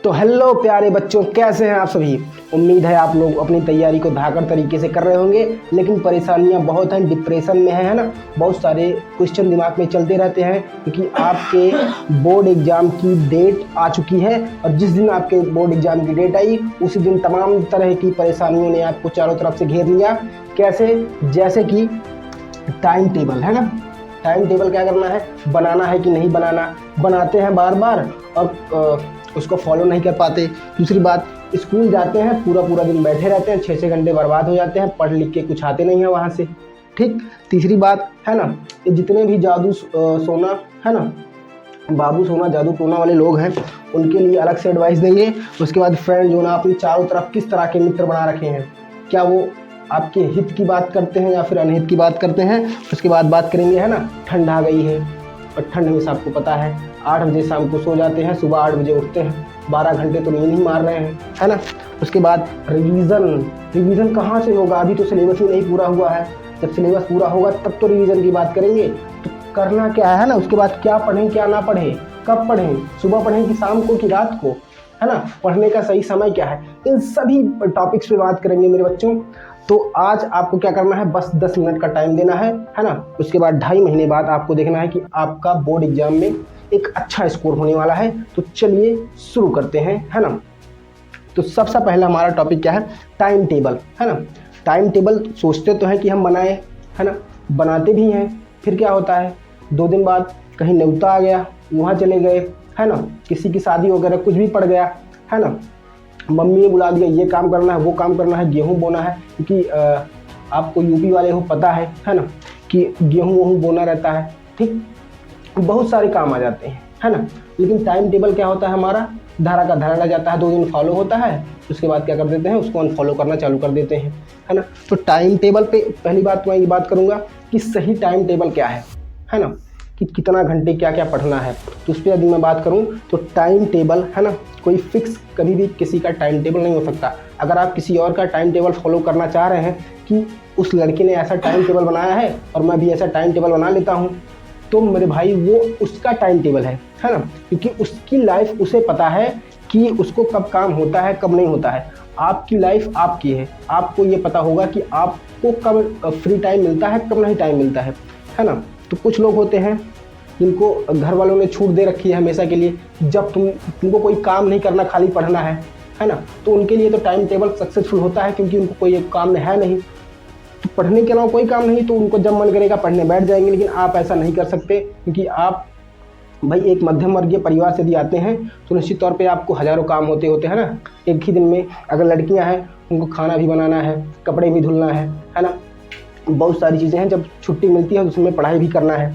तो हेलो प्यारे बच्चों, कैसे हैं आप सभी। उम्मीद है आप लोग अपनी तैयारी को धाकड़ तरीके से कर रहे होंगे, लेकिन परेशानियां बहुत हैं, डिप्रेशन में है ना। बहुत सारे क्वेश्चन दिमाग में चलते रहते हैं क्योंकि आपके बोर्ड एग्जाम की डेट आ चुकी है और जिस दिन आपके बोर्ड एग्जाम की डेट आई उसी दिन तमाम तरह की परेशानियों ने आपको चारों तरफ से घेर लिया। कैसे? जैसे कि टाइम टेबल है ना। टाइम टेबल क्या करना है, बनाना है कि नहीं बनाना, बनाते हैं बार बार और उसको फॉलो नहीं कर पाते। दूसरी बात, स्कूल जाते हैं, पूरा पूरा दिन बैठे रहते हैं, 6-6 घंटे बर्बाद हो जाते हैं, पढ़ लिख के कुछ आते नहीं है वहाँ से। ठीक। तीसरी बात है ना, ये जितने भी जादू सोना है ना, बाबू सोना जादू टोना वाले लोग हैं, उनके लिए अलग से एडवाइस देंगे। उसके बाद फ्रेंड जो ना अपनी चारों तरफ किस तरह के मित्र बना रखे हैं, क्या वो आपके हित की बात करते हैं या फिर अनहित की बात करते हैं। उसके बाद बात करेंगे है ना, ठंड आ गई है और ठंड में आपको पता है 8 बजे शाम को सो जाते हैं, सुबह 8 बजे उठते हैं, 12 घंटे तो नींद ही मार रहे हैं है ना। उसके बाद रिवीजन कहाँ से होगा, अभी तो सिलेबस ही नहीं पूरा हुआ है। जब सिलेबस पूरा होगा तब तो रिवीजन की बात करेंगे। तो करना क्या है ना, उसके बाद क्या पढ़ें क्या ना पढ़ें, कब पढ़ें, सुबह पढ़ें कि शाम को कि रात को, है ना, पढ़ने का सही समय क्या है, इन सभी टॉपिक्स पे बात करेंगे मेरे बच्चों। तो आज आपको क्या करना है, बस 10 मिनट का टाइम देना है ना। उसके बाद 2.5 महीने बाद आपको देखना है कि आपका बोर्ड एग्जाम में एक अच्छा स्कोर होने वाला है। तो चलिए शुरू करते हैं है ना। तो सबसे पहला हमारा टॉपिक क्या है, टाइम टेबल है ना। टाइम टेबल सोचते तो हैं कि हम बनाएं है ना, बनाते भी हैं, फिर क्या होता है 2 दिन बाद कहीं न्योता आ गया, वहाँ चले गए है ना, किसी की शादी वगैरह कुछ भी पड़ गया है ना, मम्मी ने बुला दिया, ये काम करना है वो काम करना है, गेहूँ बोना है, क्योंकि आपको यूपी वाले हो पता है ना, कि गेहूँ बोना रहता है। ठीक, बहुत सारे काम आ जाते हैं है ना। लेकिन टाइम टेबल क्या होता है हमारा, धारा का धारा रह जाता है, 2 दिन फॉलो होता है, उसके बाद क्या कर देते हैं, उसको अनफॉलो करना चालू कर देते हैं है ना। तो टाइम टेबल पे पहली बात मैं ये बात करूँगा कि सही टाइम टेबल क्या है ना, कि कितना घंटे क्या क्या पढ़ना है। तो उस पर यदि मैं बात करूं तो टाइम टेबल है ना, कोई फिक्स कभी भी किसी का टाइम टेबल नहीं हो सकता। अगर आप किसी और का टाइम टेबल फॉलो करना चाह रहे हैं कि उस लड़के ने ऐसा टाइम टेबल बनाया है और मैं भी ऐसा टाइम टेबल बना लेता हूं, तो मेरे भाई वो उसका टाइम टेबल है ना, क्योंकि उसकी लाइफ उसे पता है कि उसको कब काम होता है कब नहीं होता है। आपकी लाइफ आपकी है, आपको ये पता होगा कि आपको कब फ्री टाइम मिलता है कब नहीं टाइम मिलता है ना। तो कुछ लोग होते हैं जिनको घर वालों ने छूट दे रखी है हमेशा के लिए, जब तुमको कोई काम नहीं करना, खाली पढ़ना है ना, तो उनके लिए तो टाइम टेबल सक्सेसफुल होता है, क्योंकि उनको कोई काम है नहीं, तो पढ़ने के अलावा कोई काम नहीं, तो उनको जब मन करेगा पढ़ने बैठ जाएंगे। लेकिन आप ऐसा नहीं कर सकते, क्योंकि आप भाई एक मध्यम वर्गीय परिवार से यदि आते हैं तो निश्चित तौर पे आपको हज़ारों काम होते हैं ना एक ही दिन में। अगर लड़कियां हैं उनको खाना भी बनाना है, कपड़े भी धुलना है ना, बहुत सारी चीज़ें हैं। जब छुट्टी मिलती है उसमें पढ़ाई भी करना है।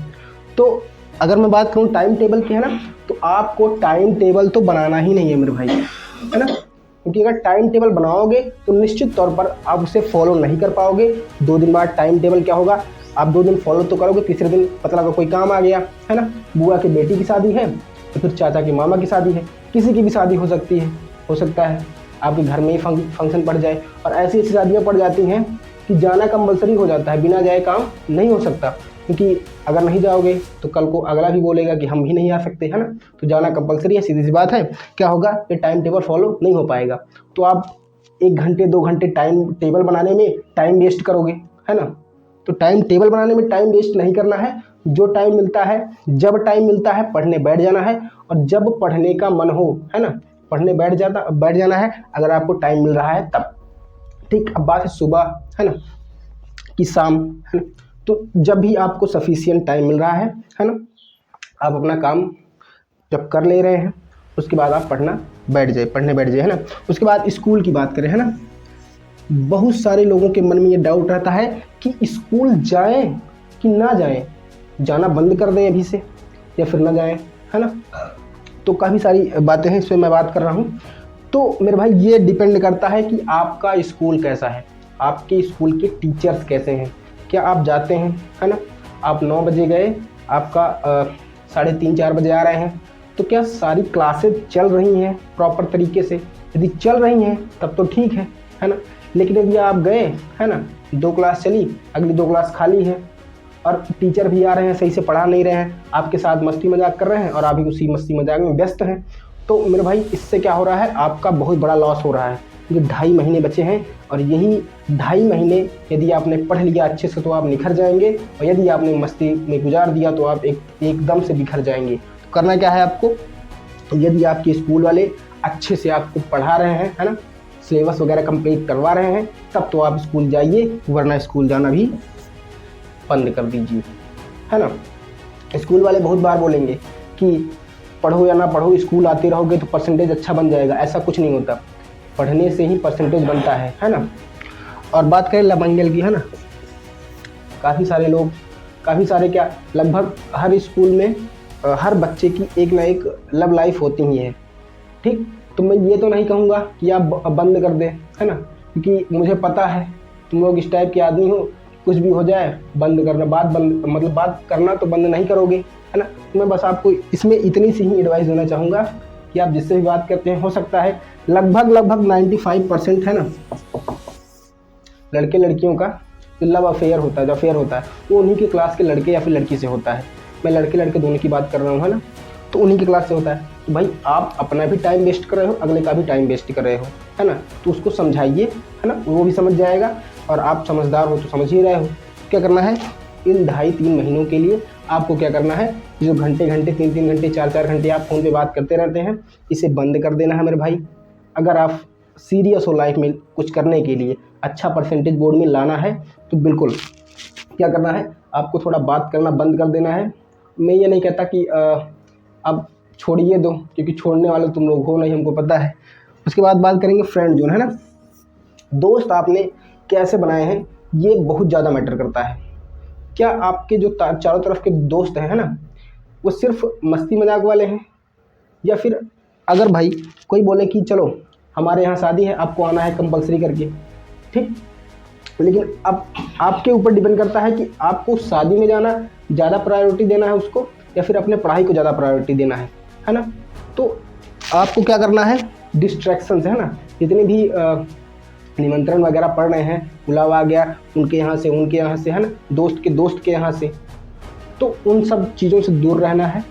तो अगर मैं बात करूँ टाइम टेबल की है ना, तो आपको टाइम टेबल तो बनाना ही नहीं है मेरे भाई है ना, क्योंकि अगर टाइम टेबल बनाओगे तो निश्चित तौर पर आप उसे फॉलो नहीं कर पाओगे। 2 दिन बाद टाइम टेबल क्या होगा, आप 2 दिन फॉलो तो करोगे, तीसरे दिन पता लगा कोई काम आ गया है ना, बुआ की बेटी की शादी है तो फिर चाचा की मामा की शादी है, किसी की भी शादी हो सकती है, हो सकता है आपके घर में ही फंक्शन पड़ जाए। और ऐसी ऐसी शादियाँ पड़ जाती हैं कि जाना कंपलसरी हो जाता है, बिना जाए काम नहीं हो सकता, क्योंकि अगर नहीं जाओगे तो कल को अगला भी बोलेगा कि हम भी नहीं आ सकते है ना। तो जाना कंपलसरी है, सीधी सी बात है। क्या होगा कि टाइम टेबल फॉलो नहीं हो पाएगा, तो आप 1 घंटे 2 घंटे टाइम टेबल बनाने में टाइम वेस्ट करोगे है ना। तो टाइम टेबल बनाने में टाइम वेस्ट नहीं करना है। जो टाइम मिलता है, जब टाइम मिलता है पढ़ने बैठ जाना है, और जब पढ़ने का मन हो है ना, पढ़ने बैठ जाना है, अगर आपको टाइम मिल रहा है तब। ठीक, अब बात है सुबह है ना कि शाम है ना, तो जब भी आपको सफिशिएंट टाइम मिल रहा है ना, आप अपना काम जब कर ले रहे हैं उसके बाद आप पढ़ने बैठ जाए है ना। उसके बाद स्कूल की बात करें है ना, बहुत सारे लोगों के मन में ये डाउट रहता है कि स्कूल जाएं कि ना जाएं, जाना बंद कर दें अभी से या फिर ना जाएं है ना। तो काफ़ी सारी बातें हैं, इस पर मैं बात कर रहा हूँ। तो मेरे भाई ये डिपेंड करता है कि आपका स्कूल कैसा है, आपके स्कूल के टीचर्स कैसे हैं। क्या आप जाते हैं है ना, आप 9 बजे गए, आपका 3:30-4 बजे आ रहे हैं, तो क्या सारी क्लासेस चल रही हैं प्रॉपर तरीके से? यदि चल रही हैं तब तो ठीक है ना। लेकिन यदि आप गए है ना, 2 क्लास चली, अगली 2 क्लास खाली है, और टीचर भी आ रहे हैं सही से पढ़ा नहीं रहे हैं, आपके साथ मस्ती मजाक कर रहे हैं और आप भी उसी मस्ती मजाक में व्यस्त हैं, तो मेरे भाई इससे क्या हो रहा है, आपका बहुत बड़ा लॉस हो रहा है, क्योंकि 2.5 महीने बचे हैं और यही 2.5 महीने यदि आपने पढ़ लिया अच्छे से तो आप निखर जाएंगे, और यदि आपने मस्ती में गुजार दिया तो आप एकदम से बिखर जाएंगे। तो करना क्या है आपको, यदि आपके स्कूल वाले अच्छे से आपको पढ़ा रहे हैं, है ना, सिलेबस वगैरह कंप्लीट करवा रहे हैं, तब तो आप स्कूल जाइए, वरना स्कूल जाना भी बंद कर दीजिए, है ना। स्कूल वाले बहुत बार बोलेंगे कि पढ़ो या ना पढ़ो, स्कूल आते रहोगे तो परसेंटेज अच्छा बन जाएगा। ऐसा कुछ नहीं होता, पढ़ने से ही परसेंटेज बनता है ना। और बात करें लव एंगल की, है ना, काफ़ी सारे लोग, काफ़ी सारे क्या, लगभग हर स्कूल में हर बच्चे की एक ना एक लव लाइफ होती ही है, ठीक। तो मैं ये तो नहीं कहूँगा कि आप बंद कर दें, है ना, क्योंकि मुझे पता है तुम लोग इस टाइप के आदमी हो, कुछ भी हो जाए बंद करना, बात करना तो बंद नहीं करोगे, है ना। तो मैं बस आपको इसमें इतनी सी ही एडवाइस देना चाहूँगा कि आप जिससे भी बात करते हैं, हो सकता है लगभग 95% है ना, लड़के लड़कियों का जो लव अफेयर होता है, जो अफेयर होता है, वो उन्हीं के क्लास के लड़के या फिर लड़की से होता है। मैं लड़के लड़के दोनों की बात कर रहा हूँ, है ना, तो उन्हीं की क्लास से होता है। तो भाई आप अपना भी टाइम वेस्ट कर रहे हो, अगले का भी टाइम वेस्ट कर रहे हो, है ना। तो उसको समझाइए, है ना, वो भी समझ जाएगा, और आप समझदार हो तो समझ ही रहे हो। क्या करना है, इन 2.5-3 महीनों के लिए आपको क्या करना है, जो घंटे 3-3 घंटे 4-4 घंटे आप फ़ोन पे बात करते रहते हैं, इसे बंद कर देना है मेरे भाई। अगर आप सीरियस हो लाइफ में कुछ करने के लिए, अच्छा परसेंटेज बोर्ड में लाना है, तो बिल्कुल क्या करना है, आपको थोड़ा बात करना बंद कर देना है। मैं ये नहीं कहता कि अब छोड़िए दो, क्योंकि छोड़ने वाले तुम लोग हो नहीं, हमको पता है। उसके बाद बात करेंगे फ्रेंड जोन, है ना, दोस्त आपने कैसे बनाए हैं, ये बहुत ज़्यादा मैटर करता है। क्या आपके जो चारों तरफ के दोस्त हैं, है ना, वो सिर्फ मस्ती मजाक वाले हैं, या फिर अगर भाई कोई बोले कि चलो हमारे यहाँ शादी है, आपको आना है कंपलसरी करके, ठीक, लेकिन अब आपके ऊपर डिपेंड करता है कि आपको शादी में जाना ज़्यादा प्रायोरिटी देना है उसको, या फिर अपने पढ़ाई को ज़्यादा प्रायोरिटी देना है ना। तो आपको क्या करना है, डिस्ट्रैक्शंस, है ना, जितने भी निमंत्रण वगैरह पड़ रहे हैं, बुलावा आ गया उनके यहाँ से, उनके यहाँ से, है ना, दोस्त के यहाँ से, तो उन सब चीज़ों से दूर रहना है।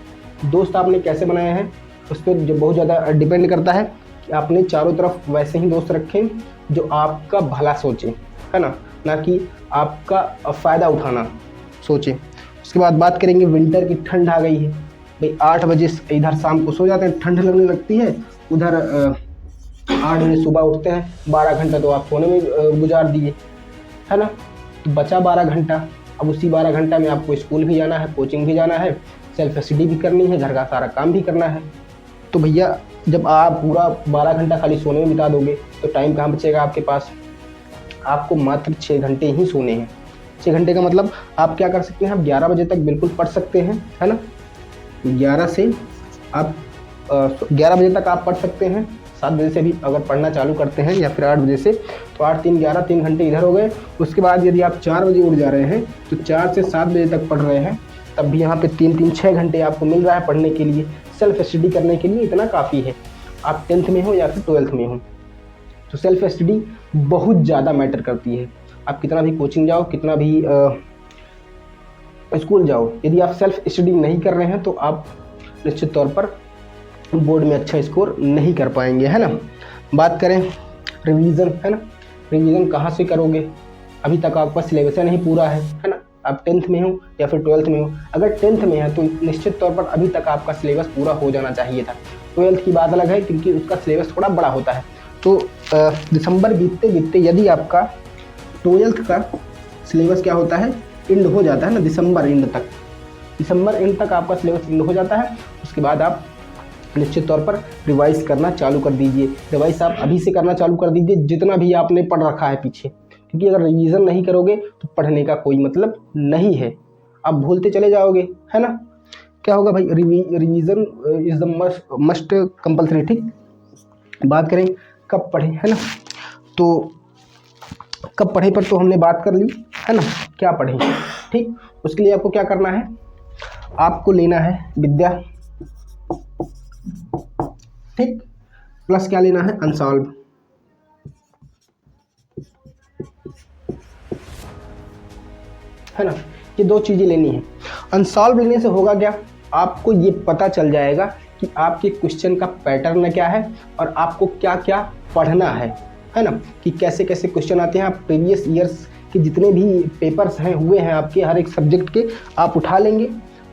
दोस्त आपने कैसे बनाए हैं उस पर जो बहुत ज़्यादा डिपेंड करता है कि आपने चारों तरफ वैसे ही दोस्त रखें जो आपका भला सोचें, है ना कि आपका फ़ायदा उठाना सोचें। उसके बाद बात करेंगे विंटर की, ठंड आ गई है भाई, 8 बजे इधर शाम को सो जाते हैं, ठंड लगने लगती है, उधर 8 बजे सुबह उठते हैं, 12 घंटा तो आप सोने में गुजार दिए, है ना। तो बचा 12 घंटा, अब उसी 12 घंटा में आपको स्कूल भी जाना है, कोचिंग भी जाना है, सेल्फ स्टडी भी करनी है, घर का सारा काम भी करना है। तो भैया जब आप पूरा 12 घंटा खाली सोने में बिता दोगे तो टाइम कहाँ बचेगा आपके पास। आपको मात्र 6 घंटे ही सोने हैं। 6 घंटे का मतलब आप क्या कर सकते हैं, आप 11 बजे तक बिल्कुल पढ़ सकते हैं, है ना। 11 से आप 11 बजे तक आप पढ़ सकते हैं, 7 बजे से भी अगर पढ़ना चालू करते हैं, या फिर 8 बजे से, तो 8 3 11 3 घंटे इधर हो गए। उसके बाद यदि आप 4 बजे उठ जा रहे हैं तो 4 से 7 बजे तक पढ़ रहे हैं, तब भी यहाँ पे 6 घंटे आपको मिल रहा है पढ़ने के लिए, सेल्फ स्टडी करने के लिए, इतना काफ़ी है। आप 10th में हो या फिर 12th में हो, तो सेल्फ स्टडी बहुत ज़्यादा मैटर करती है। आप कितना भी कोचिंग जाओ, कितना भी स्कूल जाओ, यदि आप सेल्फ स्टडी नहीं कर रहे हैं तो आप निश्चित तौर पर बोर्ड में अच्छा स्कोर नहीं कर पाएंगे, है ना। बात करें रिवीजन, है ना, रिवीजन कहाँ से करोगे, अभी तक आपका सिलेबस नहीं पूरा है ना। आप 10th में हो या फिर 12th में हो, अगर 10th में है तो निश्चित तौर पर अभी तक आपका सिलेबस पूरा हो जाना चाहिए था। 12th की बात अलग है, क्योंकि उसका सिलेबस थोड़ा बड़ा होता है। तो दिसंबर बीतते बीतते यदि आपका 12th का सिलेबस क्या होता है, एंड हो जाता है ना, दिसंबर एंड तक आपका सिलेबस एंड हो जाता है। उसके बाद आप निश्चित तौर पर रिवाइज करना चालू कर दीजिए। रिवाइज आप अभी से करना चालू कर दीजिए, जितना भी आपने पढ़ रखा है पीछे, क्योंकि अगर रिवीजन नहीं करोगे तो पढ़ने का कोई मतलब नहीं है, आप भूलते चले जाओगे, है ना। क्या होगा भाई, revision is the must compulsory, ठीक। बात करें कब पढ़े, है ना, तो कब पढ़े पर तो हमने बात कर ली, है ना, क्या पढ़े, ठीक। उसके लिए आपको क्या करना है, आपको लेना है विद्या, ठीक, प्लस क्या लेना है, अनसॉल्व, है ना। ये 2 चीज़ें लेनी है। अनसॉल्व लेने से होगा क्या, आपको ये पता चल जाएगा कि आपके क्वेश्चन का पैटर्न क्या है और आपको क्या क्या पढ़ना है ना, कि कैसे कैसे क्वेश्चन आते हैं। आप प्रीवियस ईयर्स के जितने भी पेपर्स हैं हुए हैं आपके हर एक सब्जेक्ट के आप उठा लेंगे।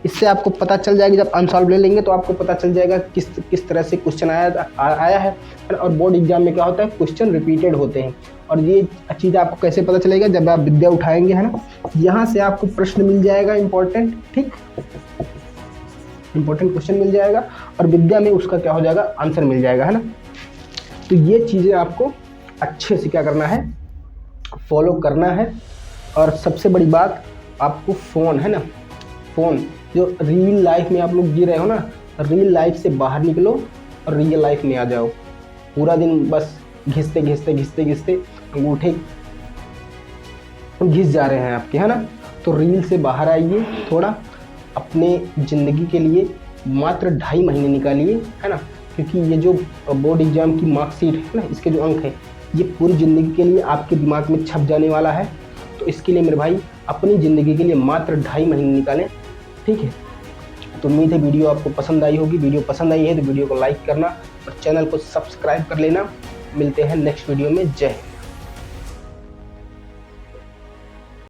इससे आपको पता चल जाएगा, जब अनसॉल्व ले लेंगे तो आपको पता चल जाएगा किस तरह से क्वेश्चन आया है। और बोर्ड एग्जाम में क्या होता है, क्वेश्चन रिपीटेड होते हैं। और ये चीज़ आपको कैसे पता चलेगा, जब आप विद्या उठाएंगे, है ना, यहाँ से आपको प्रश्न मिल जाएगा इंपॉर्टेंट, ठीक, इंपॉर्टेंट क्वेश्चन मिल जाएगा और विद्या में उसका क्या हो जाएगा, आंसर मिल जाएगा, है ना। तो ये चीज़ें आपको अच्छे से क्या करना है, फॉलो करना है। और सबसे बड़ी बात, आपको फ़ोन, है ना, फ़ोन जो रियल लाइफ में आप लोग जी रहे हो ना, रियल लाइफ से बाहर निकलो और रियल लाइफ में आ जाओ। पूरा दिन बस घिसते घिसते घिसते घिसते अंगूठे घिस जा रहे हैं आपके, है ना। तो रील से बाहर आइए, थोड़ा अपने ज़िंदगी के लिए मात्र 2.5 महीने निकालिए, है ना, क्योंकि ये जो बोर्ड एग्ज़ाम की मार्कशीट है ना, इसके जो अंक है ये पूरी ज़िंदगी के लिए आपके दिमाग में छप जाने वाला है। तो इसके लिए मेरे भाई अपनी ज़िंदगी के लिए मात्र 2.5 महीने निकालें, ठीक है। तो उम्मीद है वीडियो आपको पसंद आई होगी। वीडियो पसंद आई है तो वीडियो को लाइक करना और चैनल को सब्सक्राइब कर लेना। मिलते हैं नेक्स्ट वीडियो में। जय हिंद।